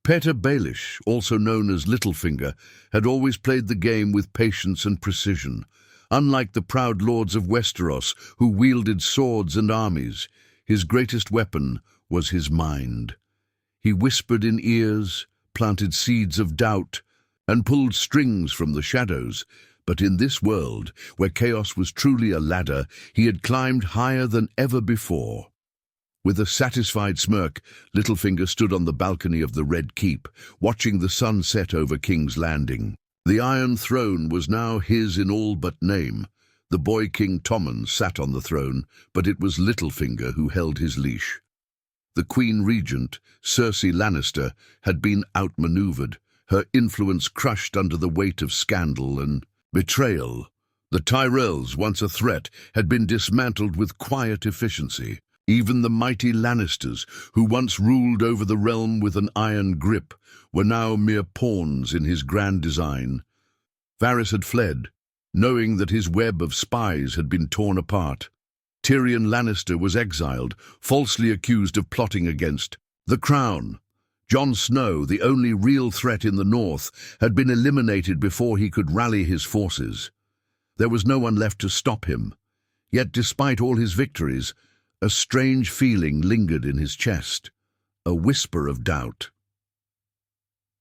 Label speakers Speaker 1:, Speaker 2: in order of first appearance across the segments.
Speaker 1: Peter Baelish, also known as Littlefinger, had always played the game with patience and precision. Unlike the proud lords of Westeros, who wielded swords and armies, his greatest weapon was his mind. He whispered in ears, planted seeds of doubt, and pulled strings from the shadows. But in this world, where chaos was truly a ladder, he had climbed higher than ever before. With a satisfied smirk, Littlefinger stood on the balcony of the Red Keep, watching the sun set over King's Landing. The Iron Throne was now his in all but name. The boy King Tommen sat on the throne, but it was Littlefinger who held his leash. The Queen Regent, Cersei Lannister, had been outmaneuvered, her influence crushed under the weight of scandal and betrayal. The Tyrells, once a threat, had been dismantled with quiet efficiency. Even the mighty Lannisters, who once ruled over the realm with an iron grip, were now mere pawns in his grand design. Varys had fled, knowing that his web of spies had been torn apart. Tyrion Lannister was exiled, falsely accused of plotting against the crown. Jon Snow, the only real threat in the north, had been eliminated before he could rally his forces. There was no one left to stop him. Yet despite all his victories, a strange feeling lingered in his chest, a whisper of doubt.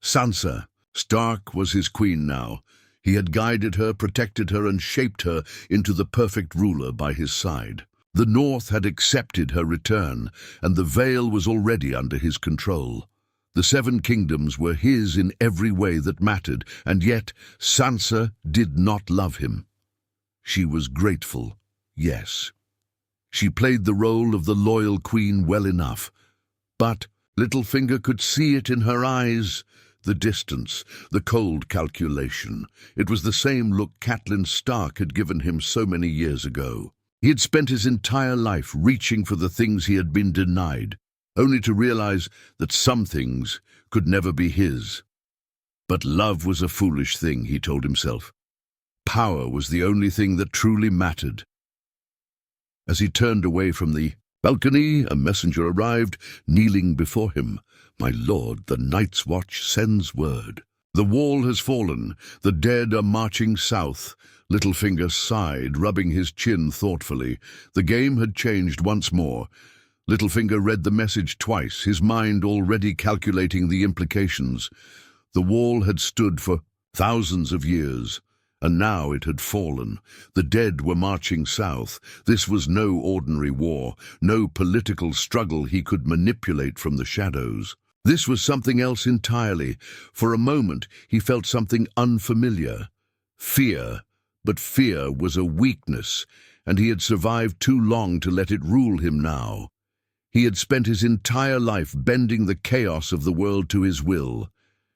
Speaker 1: Sansa. Stark was his queen now. He had guided her, protected her, and shaped her into the perfect ruler by his side. The North had accepted her return, and the Vale was already under his control. The Seven Kingdoms were his in every way that mattered, and yet Sansa did not love him. She was grateful, yes. She played the role of the loyal queen well enough, but Littlefinger could see it in her eyes, the distance, the cold calculation. It was the same look Catelyn Stark had given him so many years ago. He had spent his entire life reaching for the things he had been denied, only to realize that some things could never be his. But love was a foolish thing, he told himself. Power was the only thing that truly mattered. As he turned away from the balcony, a messenger arrived, kneeling before him. "My lord, the Night's Watch sends word. The wall has fallen. The dead are marching south." Littlefinger sighed, rubbing his chin thoughtfully. The game had changed once more. Littlefinger read the message twice, his mind already calculating the implications. The wall had stood for thousands of years, and now it had fallen. The dead were marching south. This was no ordinary war, no political struggle he could manipulate from the shadows. This was something else entirely. For a moment he felt something unfamiliar. Fear. But fear was a weakness, and he had survived too long to let it rule him now. He had spent his entire life bending the chaos of the world to his will,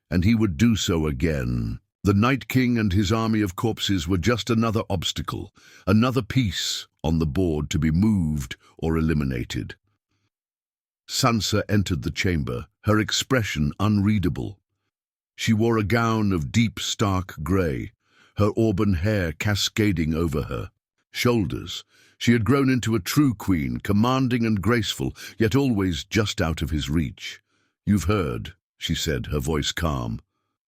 Speaker 1: and he would do so again. The Night King and his army of corpses were just another obstacle, another piece on the board to be moved or eliminated. Sansa entered the chamber, her expression unreadable. She wore a gown of deep, stark grey, her auburn hair cascading over her shoulders. She had grown into a true queen, commanding and graceful, yet always just out of his reach. "You've heard," she said, her voice calm.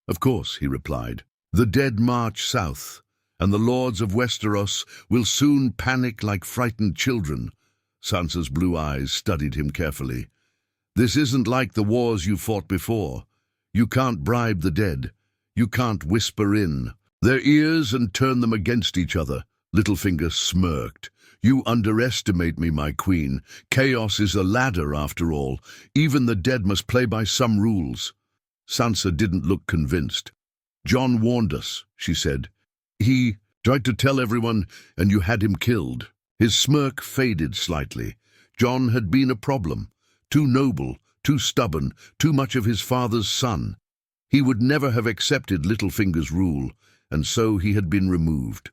Speaker 1: "Of course," he replied. "The dead march south, and the lords of Westeros will soon panic like frightened children." Sansa's blue eyes studied him carefully. "This isn't like the wars you fought before. You can't bribe the dead. You can't whisper in their ears and turn them against each other." Littlefinger smirked. "You underestimate me, my queen. Chaos is a ladder, after all. Even the dead must play by some rules." Sansa didn't look convinced. "Jon warned us," she said. "He tried to tell everyone, and you had him killed." His smirk faded slightly. Jon had been a problem. Too noble, too stubborn, too much of his father's son. He would never have accepted Littlefinger's rule, and so he had been removed.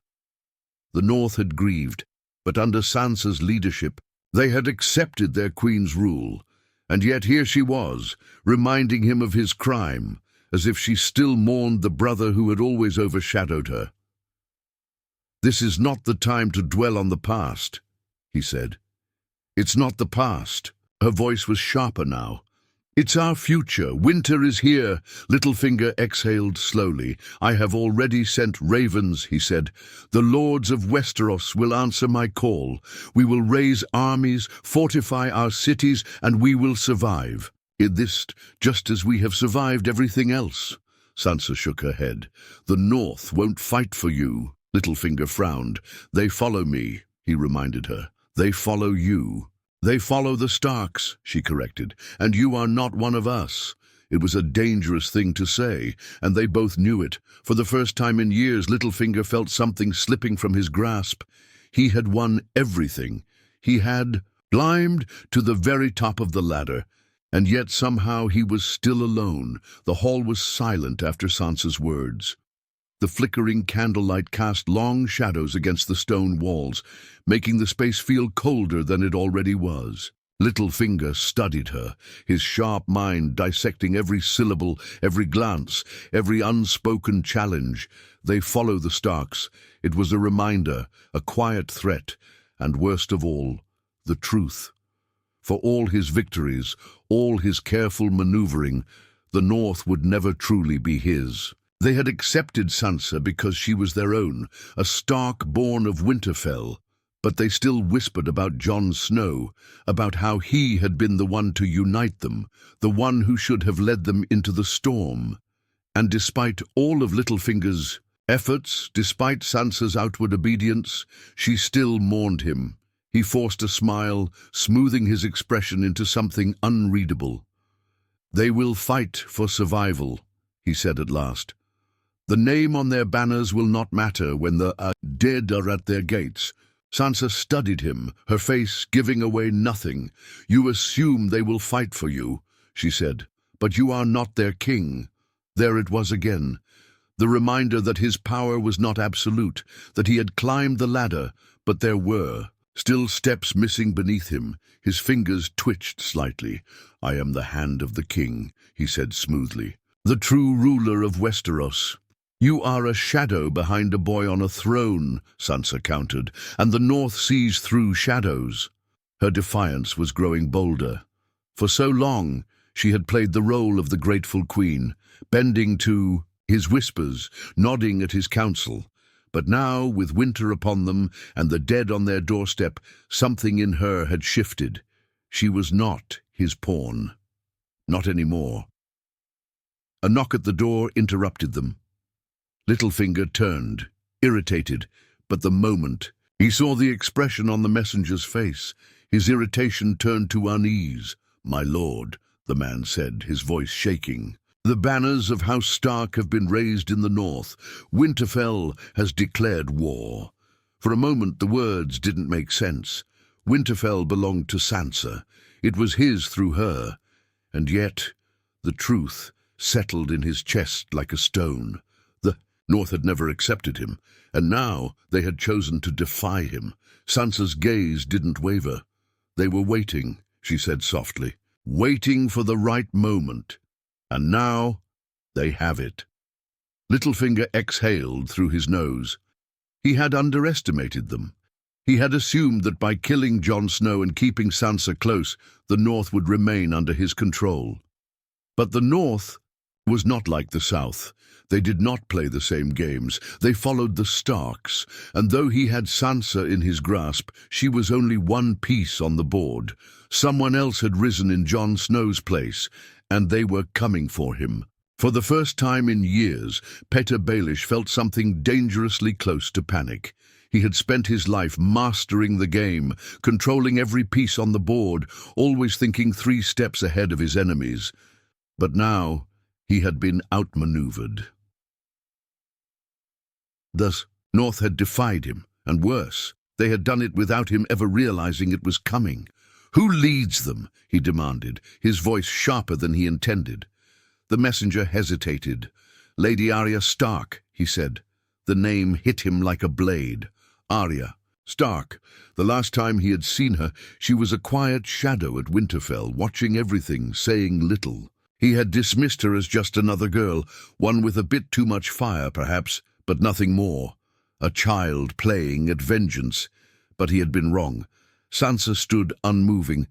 Speaker 1: The North had grieved, but under Sansa's leadership, they had accepted their queen's rule. And yet here she was, reminding him of his crime, as if she still mourned the brother who had always overshadowed her. "This is not the time to dwell on the past," he said. "It's not the past." Her voice was sharper now. It's our future. Winter is here. Littlefinger exhaled slowly. I have already sent ravens, he said. The lords of Westeros will answer my call. We will raise armies, fortify our cities, and we will survive. This, just as we have survived everything else. Sansa shook her head. The North won't fight for you. Littlefinger frowned. They follow me, he reminded her. They follow you. They follow the Starks, she corrected, and you are not one of us. It was a dangerous thing to say, and they both knew it. For the first time in years, Littlefinger felt something slipping from his grasp. He had won everything. He had climbed to the very top of the ladder, and yet somehow he was still alone. The hall was silent after Sansa's words. The flickering candlelight cast long shadows against the stone walls, making the space feel colder than it already was. Littlefinger studied her, his sharp mind dissecting every syllable, every glance, every unspoken challenge. They follow the Starks. It was a reminder, a quiet threat, and worst of all, the truth. For all his victories, all his careful maneuvering, the North would never truly be his. They had accepted Sansa because she was their own, a Stark born of Winterfell, but they still whispered about Jon Snow, about how he had been the one to unite them, the one who should have led them into the storm. And despite all of Littlefinger's efforts, despite Sansa's outward obedience, she still mourned him. He forced a smile, smoothing his expression into something unreadable. They will fight for survival, he said at last. The name on their banners will not matter when the dead are at their gates. Sansa studied him, her face giving away nothing. You assume they will fight for you, she said, but you are not their king. There it was again, the reminder that his power was not absolute, that he had climbed the ladder, but there were still steps missing beneath him. His fingers twitched slightly. I am the hand of the king, he said smoothly, the true ruler of Westeros. You are a shadow behind a boy on a throne, Sansa countered, and the North sees through shadows. Her defiance was growing bolder. For so long, she had played the role of the grateful queen, bending to his whispers, nodding at his counsel. But now, with winter upon them and the dead on their doorstep, something in her had shifted. She was not his pawn. Not anymore. A knock at the door interrupted them. Littlefinger turned, irritated, but the moment he saw the expression on the messenger's face, his irritation turned to unease. My lord, the man said, his voice shaking. The banners of House Stark have been raised in the north. Winterfell has declared war. For a moment the words didn't make sense. Winterfell belonged to Sansa. It was his through her. And yet, the truth settled in his chest like a stone. The North had never accepted him, and now they had chosen to defy him. Sansa's gaze didn't waver. They were waiting, she said softly, waiting for the right moment. And now they have it. Littlefinger exhaled through his nose. He had underestimated them. He had assumed that by killing Jon Snow and keeping Sansa close, the North would remain under his control. But the North was not like the South. They did not play the same games. They followed the Starks, and though he had Sansa in his grasp, she was only one piece on the board. Someone else had risen in Jon Snow's place, and they were coming for him. For the first time in years, Petyr Baelish felt something dangerously close to panic. He had spent his life mastering the game, controlling every piece on the board, always thinking 3 steps ahead of his enemies. But now he had been outmaneuvered. Thus, North had defied him, and worse, they had done it without him ever realizing it was coming. Who leads them? He demanded, his voice sharper than he intended. The messenger hesitated. Lady Arya Stark, he said. The name hit him like a blade. Arya Stark. The last time he had seen her, she was a quiet shadow at Winterfell, watching everything, saying little. He had dismissed her as just another girl, one with a bit too much fire, perhaps, but nothing more. A child playing at vengeance. But he had been wrong. Sansa stood unmoving,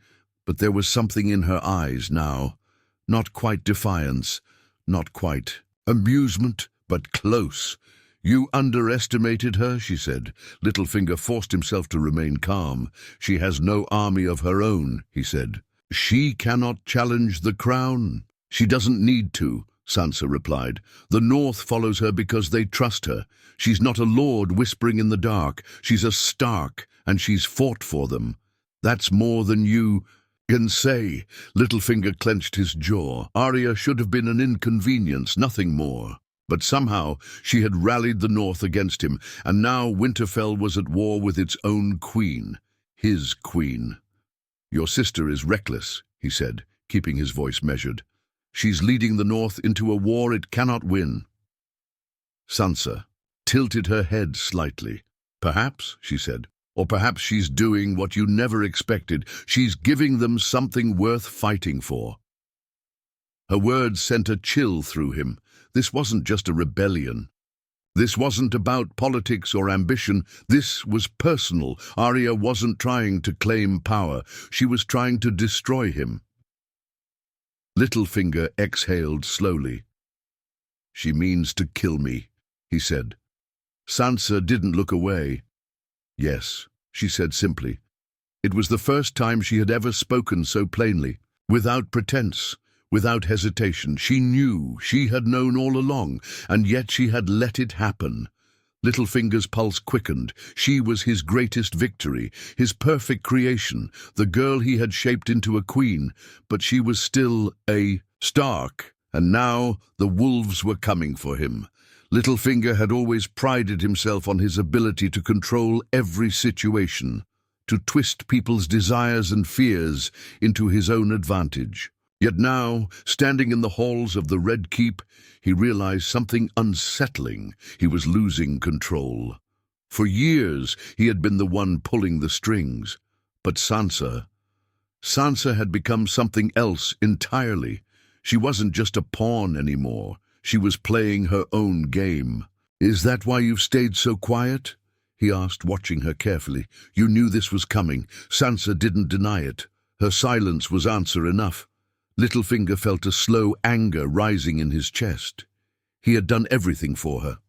Speaker 1: but there was something in her eyes now. Not quite defiance, not quite amusement, but close. "You underestimated her," she said. Littlefinger forced himself to remain calm. "She has no army of her own," he said. "She cannot challenge the crown." "She doesn't need to," Sansa replied. "The North follows her because they trust her. She's not a lord whispering in the dark. She's a Stark, and she's fought for them. That's more than you can say." Littlefinger clenched his jaw. Arya should have been an inconvenience, nothing more. But somehow she had rallied the North against him, and now Winterfell was at war with its own queen, his queen. "Your sister is reckless," he said, keeping his voice measured. "She's leading the North into a war it cannot win." Sansa tilted her head slightly. "Perhaps," she said, "or perhaps she's doing what you never expected. She's giving them something worth fighting for." Her words sent a chill through him. This wasn't just a rebellion. This wasn't about politics or ambition. This was personal. Arya wasn't trying to claim power. She was trying to destroy him. Littlefinger exhaled slowly. "She means to kill me," he said. Sansa didn't look away. "Yes," she said simply. It was the first time she had ever spoken so plainly, without pretense, without hesitation. She knew, she had known all along, and yet she had let it happen. Littlefinger's pulse quickened. She was his greatest victory, his perfect creation, the girl he had shaped into a queen, but she was still a Stark, and now the wolves were coming for him. Littlefinger had always prided himself on his ability to control every situation, to twist people's desires and fears into his own advantage. Yet now, standing in the halls of the Red Keep, he realized something unsettling. He was losing control. For years, he had been the one pulling the strings. But Sansa had become something else entirely. She wasn't just a pawn anymore. She was playing her own game. "Is that why you've stayed so quiet?" he asked, watching her carefully. "You knew this was coming." Sansa didn't deny it. Her silence was answer enough. Littlefinger felt a slow anger rising in his chest. He had done everything for her,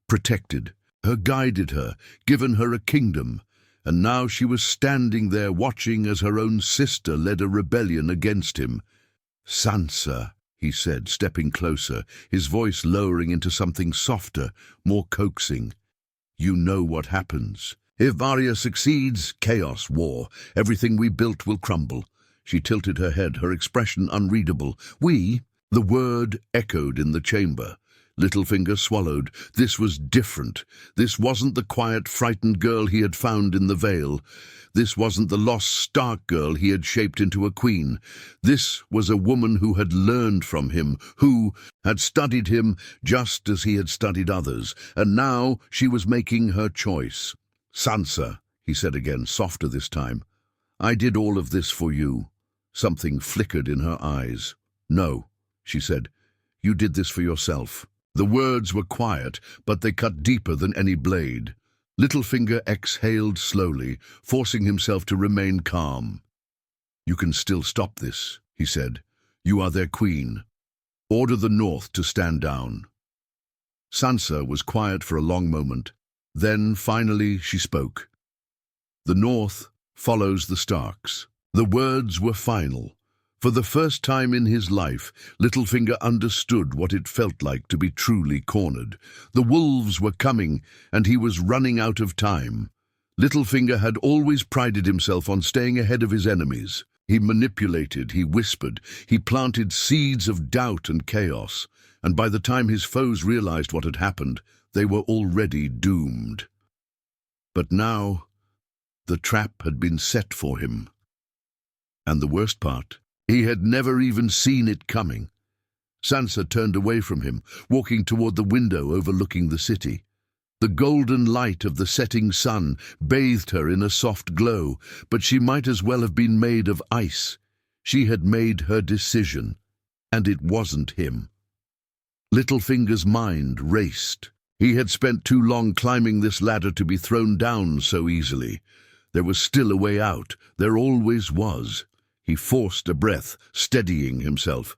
Speaker 1: protected her, guided her, given her a kingdom, and now she was standing there watching as her own sister led a rebellion against him. "Sansa," he said, stepping closer, his voice lowering into something softer, more coaxing. "You know what happens. If Arya succeeds, chaos, war. Everything we built will crumble." She tilted her head, her expression unreadable. "We?" The word echoed in the chamber. Littlefinger swallowed. This was different. This wasn't the quiet, frightened girl he had found in the Vale. This wasn't the lost Stark girl he had shaped into a queen. This was a woman who had learned from him, who had studied him just as he had studied others, and now she was making her choice. "Sansa," he said again, softer this time, "I did all of this for you." Something flickered in her eyes. "No," she said, "you did this for yourself." The words were quiet, but they cut deeper than any blade. Littlefinger exhaled slowly, forcing himself to remain calm. "You can still stop this," he said. "You are their queen. Order the North to stand down." Sansa was quiet for a long moment. Then, finally, she spoke. "The North follows the Starks." The words were final. For the first time in his life, Littlefinger understood what it felt like to be truly cornered. The wolves were coming, and he was running out of time. Littlefinger had always prided himself on staying ahead of his enemies. He manipulated, he whispered, he planted seeds of doubt and chaos, and by the time his foes realized what had happened, they were already doomed. But now, the trap had been set for him. And the worst part, he had never even seen it coming. Sansa turned away from him, walking toward the window overlooking the city. The golden light of the setting sun bathed her in a soft glow, but she might as well have been made of ice. She had made her decision, and it wasn't him. Littlefinger's mind raced. He had spent too long climbing this ladder to be thrown down so easily. There was still a way out. There always was. He forced a breath, steadying himself.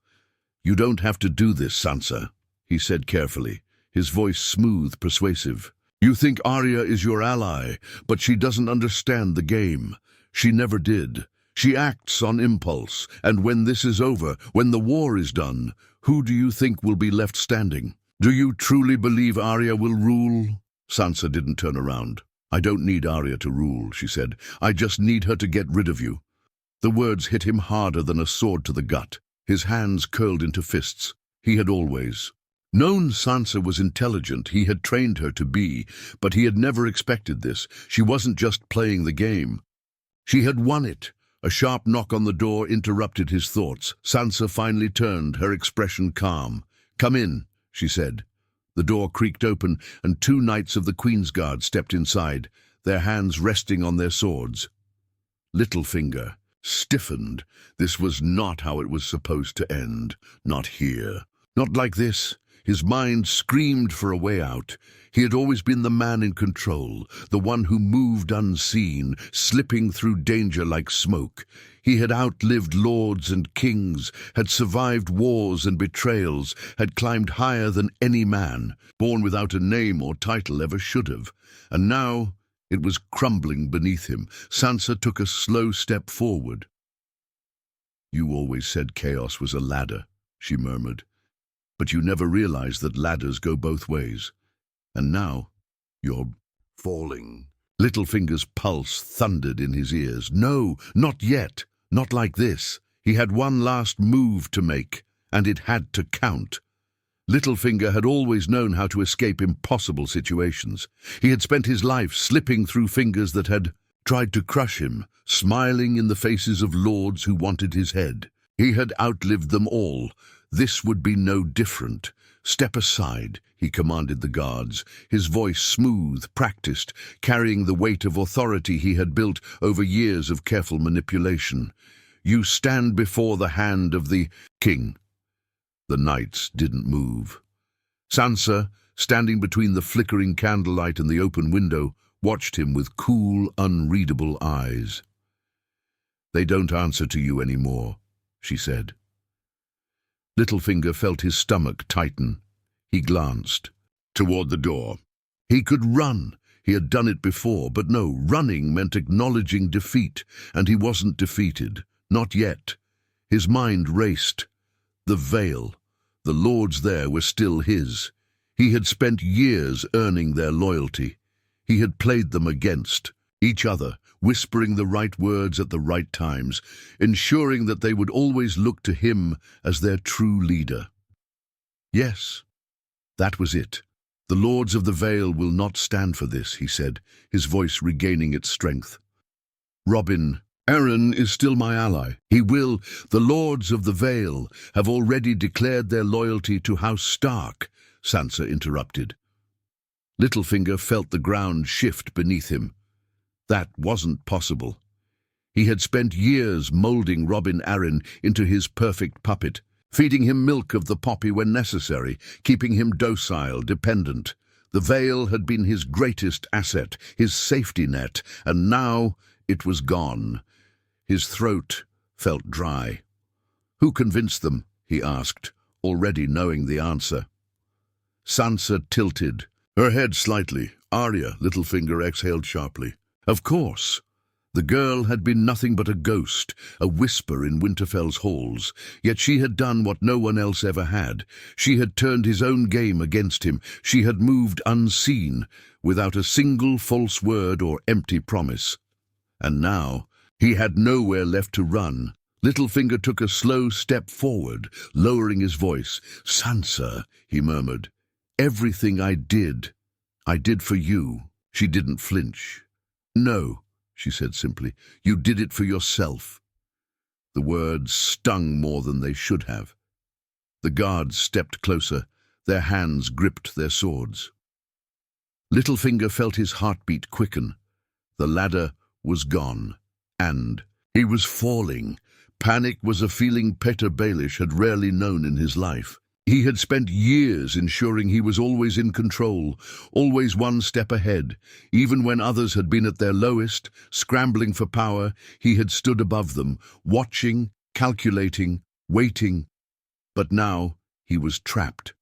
Speaker 1: "You don't have to do this, Sansa," he said carefully, his voice smooth, persuasive. "You think Arya is your ally, but she doesn't understand the game. She never did. She acts on impulse, and when this is over, when the war is done, who do you think will be left standing? Do you truly believe Arya will rule?" Sansa didn't turn around. "I don't need Arya to rule," she said. "I just need her to get rid of you." The words hit him harder than a sword to the gut. His hands curled into fists. He had always known Sansa was intelligent. He had trained her to be, but he had never expected this. She wasn't just playing the game. She had won it. A sharp knock on the door interrupted his thoughts. Sansa finally turned, her expression calm. "Come in," she said. The door creaked open, and 2 knights of the Queen's Guard stepped inside, their hands resting on their swords. Littlefinger stiffened. This was not how it was supposed to end. Not here. Not like this. His mind screamed for a way out. He had always been the man in control, the one who moved unseen, slipping through danger like smoke. He had outlived lords and kings, had survived wars and betrayals, had climbed higher than any man, born without a name or title, ever should have. And now it was crumbling beneath him. Sansa took a slow step forward. "You always said chaos was a ladder," she murmured. "But you never realized that ladders go both ways. And now you're falling." Littlefinger's pulse thundered in his ears. No, not yet. Not like this. He had one last move to make, and it had to count. Littlefinger had always known how to escape impossible situations. He had spent his life slipping through fingers that had tried to crush him, smiling in the faces of lords who wanted his head. He had outlived them all. This would be no different. "Step aside," he commanded the guards, his voice smooth, practiced, carrying the weight of authority he had built over years of careful manipulation. "You stand before the hand of the king." The knights didn't move. Sansa, standing between the flickering candlelight and the open window, watched him with cool, unreadable eyes. "They don't answer to you anymore," she said. Littlefinger felt his stomach tighten. He glanced toward the door. He could run. He had done it before, but no, running meant acknowledging defeat, and he wasn't defeated. Not yet. His mind raced. The Vale. The lords there were still his. He had spent years earning their loyalty. He had played them against each other, whispering the right words at the right times, ensuring that they would always look to him as their true leader. Yes, that was it. "The lords of the Vale will not stand for this," he said, his voice regaining its strength. "Robin, Arryn is still my ally. He will. The lords of the Vale have already declared their loyalty to House Stark," Sansa interrupted. Littlefinger felt the ground shift beneath him. That wasn't possible. He had spent years molding Robin Arryn into his perfect puppet, feeding him milk of the poppy when necessary, keeping him docile, dependent. The Vale had been his greatest asset, his safety net, and now it was gone. His throat felt dry. "Who convinced them?" he asked, already knowing the answer. Sansa tilted, her head slightly. "Arya," Littlefinger exhaled sharply. "Of course." The girl had been nothing but a ghost, a whisper in Winterfell's halls, yet she had done what no one else ever had. She had turned his own game against him. She had moved unseen, without a single false word or empty promise. And now he had nowhere left to run. Littlefinger took a slow step forward, lowering his voice. "Sansa," he murmured, "everything I did for you." She didn't flinch. "No," she said simply, "you did it for yourself." The words stung more than they should have. The guards stepped closer, their hands gripped their swords. Littlefinger felt his heartbeat quicken. The ladder was gone, and he was falling. Panic was a feeling Petyr Baelish had rarely known in his life. He had spent years ensuring he was always in control, always one step ahead. Even when others had been at their lowest, scrambling for power, he had stood above them, watching, calculating, waiting. But now he was trapped.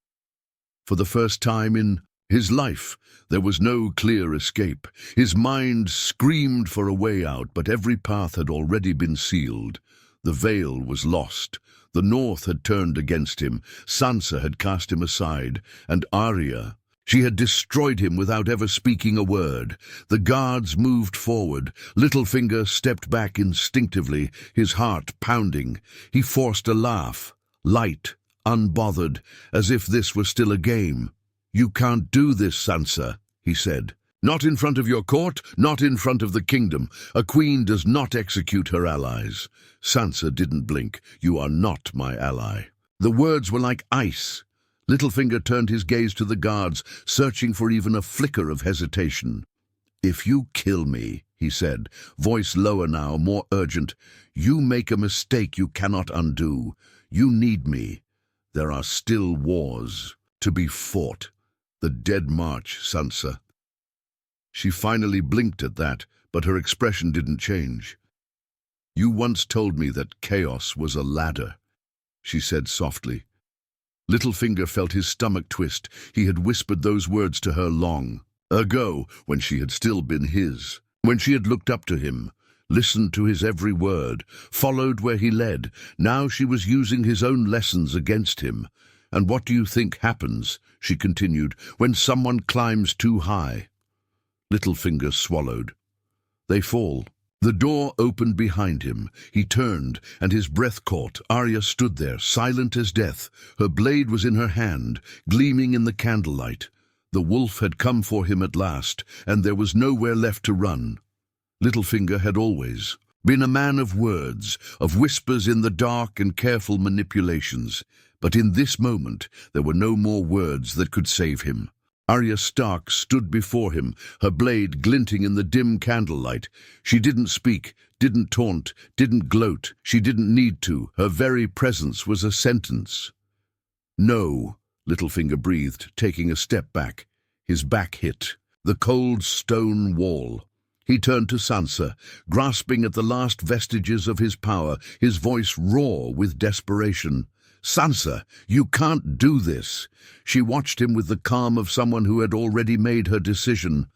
Speaker 1: For the first time in his life, there was no clear escape. His mind screamed for a way out, but every path had already been sealed. The veil was lost. The North had turned against him. Sansa had cast him aside, and Arya, she had destroyed him without ever speaking a word. The guards moved forward. Littlefinger stepped back instinctively, his heart pounding. He forced a laugh, light, unbothered, as if this were still a game. "You can't do this, Sansa," he said. "Not in front of your court, not in front of the kingdom. A queen does not execute her allies." Sansa didn't blink. "You are not my ally." The words were like ice. Littlefinger turned his gaze to the guards, searching for even a flicker of hesitation. "If you kill me," he said, voice lower now, more urgent, "you make a mistake you cannot undo. You need me. There are still wars to be fought." "The Dead March, Sansa." She finally blinked at that, but her expression didn't change. "You once told me that chaos was a ladder," she said softly. Littlefinger felt his stomach twist. He had whispered those words to her long ago, when she had still been his, when she had looked up to him, listened to his every word, followed where he led. Now she was using his own lessons against him. "And what do you think happens," she continued, "when someone climbs too high?" Littlefinger swallowed. "They fall." The door opened behind him. He turned, and his breath caught. Arya stood there, silent as death. Her blade was in her hand, gleaming in the candlelight. The wolf had come for him at last, and there was nowhere left to run. Littlefinger had always been a man of words, of whispers in the dark and careful manipulations. But in this moment, there were no more words that could save him. Arya Stark stood before him, her blade glinting in the dim candlelight. She didn't speak, didn't taunt, didn't gloat. She didn't need to. Her very presence was a sentence. "No," Littlefinger breathed, taking a step back. His back hit the cold stone wall. He turned to Sansa, grasping at the last vestiges of his power, his voice raw with desperation. "Sansa, you can't do this." She watched him with the calm of someone who had already made her decision.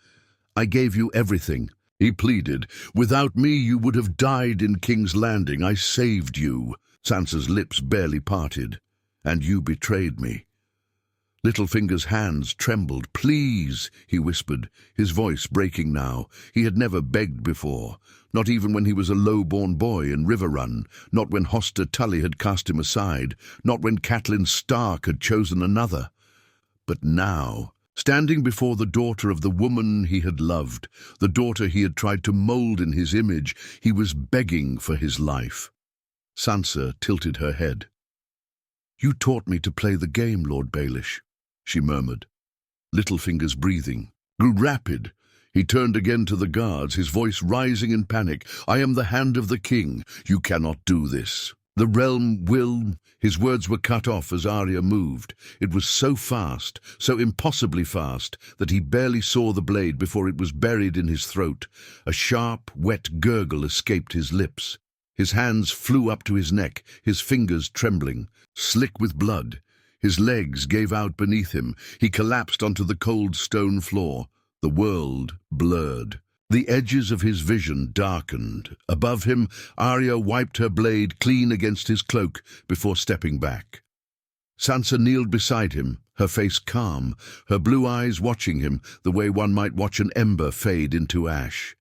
Speaker 1: "I gave you everything," he pleaded. "Without me you would have died in King's Landing. I saved you." Sansa's lips barely parted. "And you betrayed me." Littlefinger's hands trembled. "Please," he whispered, his voice breaking now. He had never begged before, not even when he was a low-born boy in Riverrun, not when Hoster Tully had cast him aside, not when Catelyn Stark had chosen another. But now, standing before the daughter of the woman he had loved, the daughter he had tried to mold in his image, he was begging for his life. Sansa tilted her head. "You taught me to play the game, Lord Baelish," she murmured. Littlefinger's breathing grew rapid. He turned again to the guards, his voice rising in panic. "I am the hand of the king. You cannot do this. The realm will—" His words were cut off as Arya moved. It was so fast, so impossibly fast, that he barely saw the blade before it was buried in his throat. A sharp, wet gurgle escaped his lips. His hands flew up to his neck, his fingers trembling, slick with blood. His legs gave out beneath him. He collapsed onto the cold stone floor. The world blurred. The edges of his vision darkened. Above him, Arya wiped her blade clean against his cloak before stepping back. Sansa kneeled beside him, her face calm, her blue eyes watching him the way one might watch an ember fade into ash.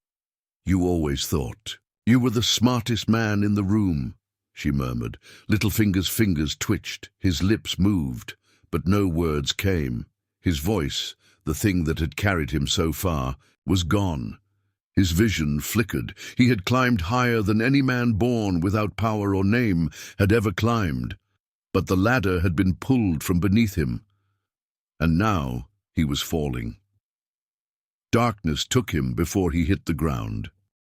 Speaker 1: "You always thought you were the smartest man in the room," she murmured. Littlefinger's fingers twitched, his lips moved, but no words came. His voice, the thing that had carried him so far, was gone. His vision flickered. He had climbed higher than any man born without power or name had ever climbed. But the ladder had been pulled from beneath him, and now he was falling. Darkness took him before he hit the ground.